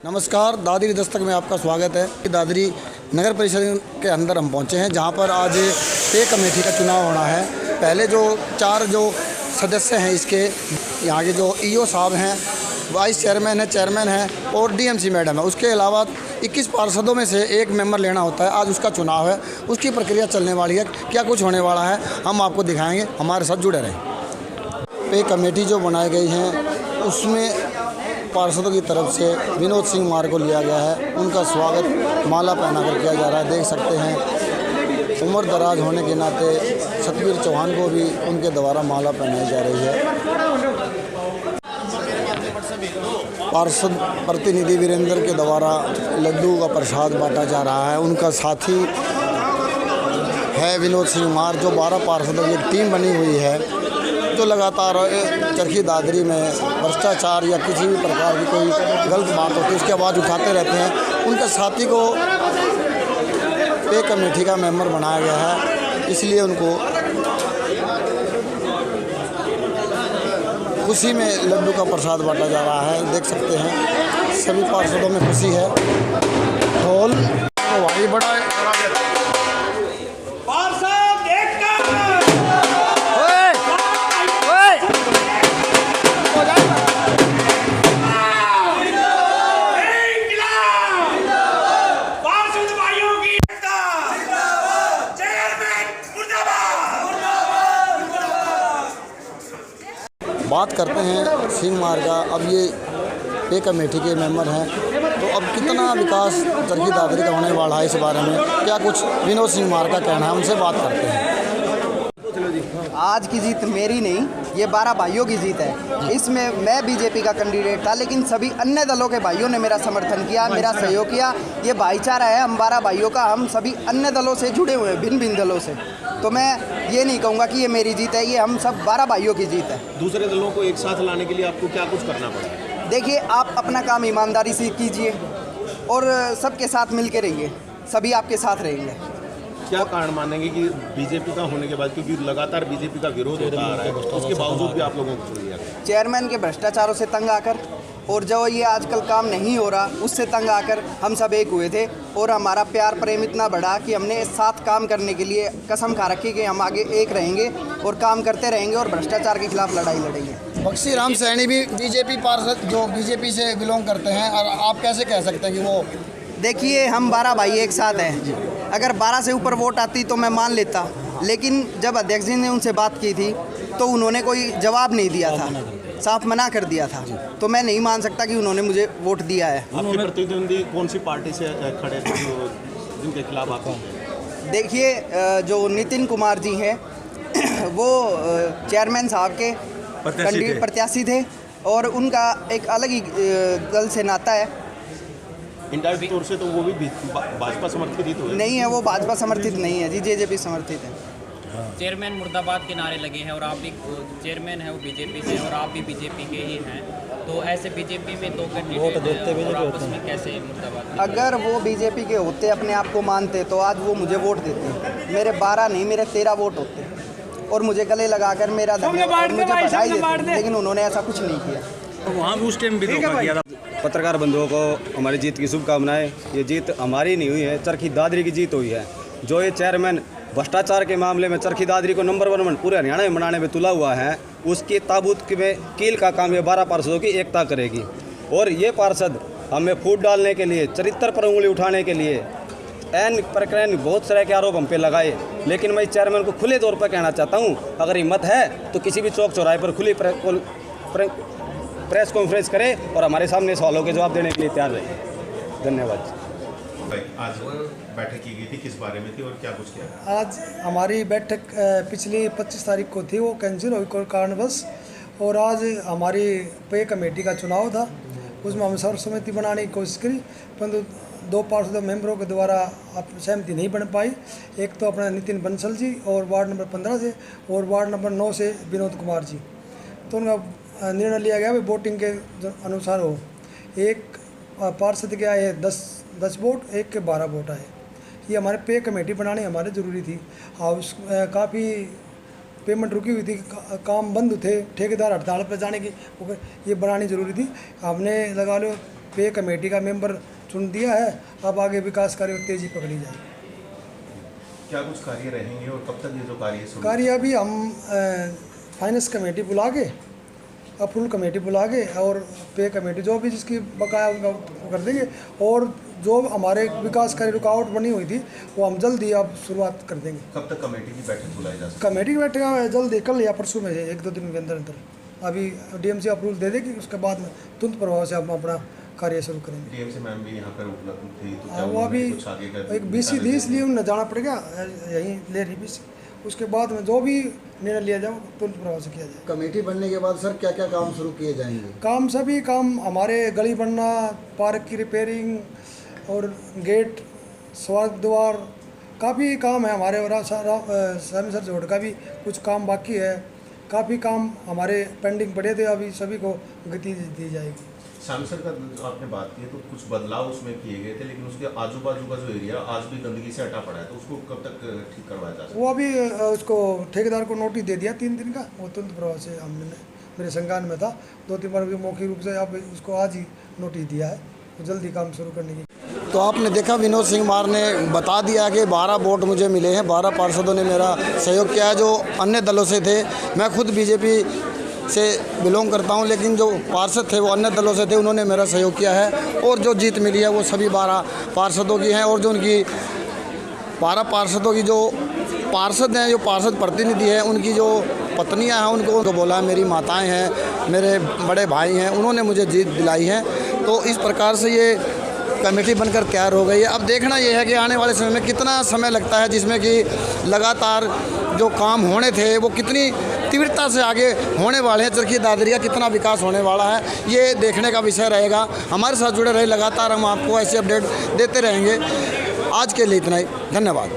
नमस्कार, दादरी दस्तक में आपका स्वागत है। दादरी नगर परिषद के अंदर हम पहुंचे हैं, जहां पर आज पे कमेटी का चुनाव होना है। पहले जो 4 सदस्य हैं इसके, यहाँ के जो ईओ साहब हैं, वाइस चेयरमैन है, चेयरमैन है और डीएमसी मैडम है। उसके अलावा 21 पार्षदों में से एक मेंबर लेना होता है। आज उसका चुनाव है, उसकी प्रक्रिया चलने वाली है। क्या कुछ होने वाला है हम आपको दिखाएँगे, हमारे साथ जुड़े रहें। पे कमेटी जो बनाई गई हैं उसमें पार्षदों की तरफ से विनोद सिंह मार को लिया गया है। उनका स्वागत माला पहनाकर किया जा रहा है। देख सकते हैं उम्र दराज होने के नाते सतवीर चौहान को भी उनके द्वारा माला पहनाई जा रही है। पार्षद प्रतिनिधि वीरेंद्र के द्वारा लड्डू का प्रसाद बांटा जा रहा है। उनका साथी है विनोद सिंह मार, जो 12 पार्षदों की एक टीम बनी हुई है, जो लगातार चरखी दादरी में भ्रष्टाचार या किसी भी प्रकार की कोई गलत बात होती है उसकी आवाज़ उठाते रहते हैं। उनके साथी को पे कमेटी का मेंबर बनाया गया है, इसलिए उनको खुशी में लड्डू का प्रसाद बांटा जा रहा है। देख सकते हैं सभी पार्षदों में खुशी है। ढोल तो भाई बड़ा है। बात करते हैं सिंह मार का। अब ये पे कमेटी के मेंबर हैं, तो अब कितना विकास चरखी दादरी का होने वाला है, इस बारे में क्या कुछ विनोद सिंह मार का कहना है, उनसे बात करते हैं। आज की जीत मेरी नहीं, ये 12 भाइयों की जीत है। इसमें मैं बीजेपी का कैंडिडेट था, लेकिन सभी अन्य दलों के भाइयों ने मेरा समर्थन किया, मेरा सहयोग किया। ये भाईचारा है हम 12 भाइयों का। हम सभी अन्य दलों से जुड़े हुए हैं, भिन्न भिन्न दलों से। तो मैं ये नहीं कहूँगा कि ये मेरी जीत है, ये हम सब 12 भाइयों की जीत है। दूसरे दलों को एक साथ लाने के लिए आपको क्या कुछ करना पड़ा? देखिए, आप अपना काम ईमानदारी से कीजिए और सबके साथ मिल के रहिए, सभी आपके साथ रहेंगे। क्या कारण मानेंगे कि बीजेपी का होने के बाद, क्योंकि लगातार बीजेपी का विरोध होता आ रहा है, उसके बावजूद भी आप लोगों को चुन लिया? चेयरमैन के भ्रष्टाचारों से तंग आकर और जो ये आजकल काम नहीं हो रहा उससे तंग आकर हम सब एक हुए थे, और हमारा प्यार प्रेम इतना बढ़ा कि हमने साथ काम करने के लिए कसम खा रखी कि हम आगे एक रहेंगे और काम करते रहेंगे और भ्रष्टाचार के खिलाफ लड़ाई लड़ेंगे। बक्सी राम सैनी भी बीजेपी पार्षद जो बीजेपी से बिलोंग करते हैं, और आप कैसे कह सकते हैं कि वो? देखिए, हम 12 भाई एक साथ हैं। अगर 12 से ऊपर वोट आती तो मैं मान लेता, लेकिन जब अध्यक्ष जी ने उनसे बात की थी तो उन्होंने कोई जवाब नहीं दिया था, साफ मना कर दिया था। तो मैं नहीं मान सकता कि उन्होंने मुझे वोट दिया है। आपके प्रतिद्वंदी कौन सी पार्टी से खड़े थे जिनके खिलाफ आप? देखिए, जो नितिन कुमार जी हैं वो चेयरमैन साहब के प्रत्याशी थे, और उनका एक अलग ही दल से नाता है। इंडायरेक्ट तौर से तो वो भी भाजपा समर्थित ही तो है? नहीं है, वो भाजपा समर्थित नहीं है जी, जेजेपी समर्थित है। चेयरमैन मुर्दाबाद के नारे लगे हैं, और आप भी चेयरमैन है वो बीजेपी से, और आप भी बीजेपी के ही हैं। तो ऐसे बीजेपी में 2 कैंडिडेट और आपस में कैसे मुर्दाबाद? अगर वो बीजेपी के होते, अपने आप को मानते, तो आज वो मुझे वोट देते। मेरे 12 नहीं, मेरे 13 वोट होते, और मुझे गले लगाकर मेरा धन्यवाद, मुझे बधाई देते, लेकिन उन्होंने ऐसा कुछ नहीं किया। तो वहाँ भी उस टाइम भी धोखा किया था। पत्रकार बंधुओं को हमारी जीत की शुभकामनाएं। ये जीत हमारी नहीं हुई है, चरखी दादरी की जीत हुई है। जो ये चेयरमैन भ्रष्टाचार के मामले में चरखी दादरी को नंबर 1 पूरे हरियाणा में बनाने में तुला हुआ है, उसकी ताबूत में कील का काम ये 12 पार्षदों की एकता करेगी। और ये पार्षद हमें फूट डालने के लिए, चरित्र पर उंगली उठाने के लिए एन प्रकरण बहुत सारे के आरोप हम पे लगाए। लेकिन मैं चेयरमैन को खुले तौर पर कहना चाहता हूँ, अगर हिम्मत है तो किसी भी चौक चौराहे पर खुली प्रेस कॉन्फ्रेंस करें और हमारे सामने सवालों के जवाब देने के लिए तैयार रहे। धन्यवाद। आज बैठक की गई थी, किस बारे में थी और क्या कुछ किया? आज हमारी बैठक पिछली 25 तारीख को थी, वो कैंसिल हुई कोई कारणवश, और आज हमारी पे कमेटी का चुनाव था। उसमें हम सर्वसम्मति बनाने की कोशिश करी, परंतु 2 पार्षद मेंबरों के द्वारा सहमति नहीं बन पाई। एक तो अपना नितिन बंसल जी और वार्ड नंबर 15 से, और वार्ड नंबर 9 से विनोद कुमार जी। तो उनका निर्णय लिया गया भाई वोटिंग के अनुसार हो। एक पार्षद के आए 10 वोट, एक के 12 वोट आए। ये हमारे पे कमेटी बनाने हमारे ज़रूरी थी। हाउस काफ़ी पेमेंट रुकी हुई थी, काम बंद थे, ठेकेदार हड़ताल पर जाने की, ये बनानी ज़रूरी थी। हमने लगा लो पे कमेटी का मेंबर चुन दिया है। अब आगे विकास कार्य में तेजी पकड़ी जाएगी। क्या कुछ कार्य रहेंगे और कब तक ये जो कार्य शुरू कार्य अभी हम फाइनेंस कमेटी बुला के, अप्रूवल कमेटी बुला के और पे कमेटी जो भी जिसकी बकाया उनका कर देंगे। और जो हमारे विकास कार्य रुकावट बनी हुई थी वो हम जल्द ही अब शुरुआत कर देंगे। कब तक कमेटी की बैठक बुलाई जा सकती कमेटी की बैठक जल्द ही, कल या परसों में, 1-2 दिन के अंदर अंदर अभी डीएमसी अप्रूवल दे देगी, उसके बाद में तुरंत प्रभाव से हम अपना कार्य शुरू करेंगे। है? डीएमसी मैम भी यहाँ पर उपलब्ध थी तो क्या वो अभी उन्होंने कुछ आगे का एक BC दी, इसलिए उन्हें जाना पड़ेगा, यहीं ले रही BC। उसके बाद में जो भी निर्णय लिया जाए तुरंत प्रभाव से किया जाए। कमेटी बनने के बाद सर क्या क्या काम शुरू किए जाएंगे? काम सभी काम हमारे गली बनना, पार्क की रिपेयरिंग और गेट, स्वागत द्वार, काफ़ी काम है हमारे। और स्वामी सर जोड़ का भी कुछ काम बाकी है। काफ़ी काम हमारे पेंडिंग पड़े थे, अभी सभी को गति दी जाएगी। स्वामी सर का आपने बात की है तो कुछ बदलाव उसमें किए गए थे, लेकिन उसके आजू बाजू का जो एरिया आज भी गंदगी से हटा पड़ा है, तो उसको कब तक ठीक करवाया जा सकता है? वो अभी उसको ठेकेदार को नोटिस दे दिया 3 दिन का, वो तुरंत प्रभाव से हमने मेरे संज्ञान में था। 2-3 बार भी मौखिक रूप से अब उसको आज ही नोटिस दिया है, तो जल्दी काम शुरू करने की। तो आपने देखा विनोद सिंह मार ने बता दिया कि 12 वोट मुझे मिले हैं, 12 पार्षदों ने मेरा सहयोग किया है जो अन्य दलों से थे। मैं खुद बीजेपी से बिलोंग करता हूं, लेकिन जो पार्षद थे वो अन्य दलों से थे, उन्होंने मेरा सहयोग किया है। और जो जीत मिली है वो सभी 12 पार्षदों की हैं। और जो उनकी 12 पार्षदों की जो पार्षद हैं, जो पार्षद प्रतिनिधि हैं, उनकी जो पत्नियां हैं, उनको तो बोला मेरी माताएं हैं, मेरे बड़े भाई हैं, उन्होंने मुझे जीत दिलाई है। तो इस प्रकार से ये कमेटी बनकर तैयार हो गई है। अब देखना ये है कि आने वाले समय में कितना समय लगता है, जिसमें कि लगातार जो काम होने थे वो कितनी तीव्रता से आगे होने वाले हैं। चरखी दादरी कितना विकास होने वाला है, ये देखने का विषय रहेगा। हमारे साथ जुड़े रहे, लगातार हम आपको ऐसे अपडेट देते रहेंगे। आज के लिए इतना ही, धन्यवाद।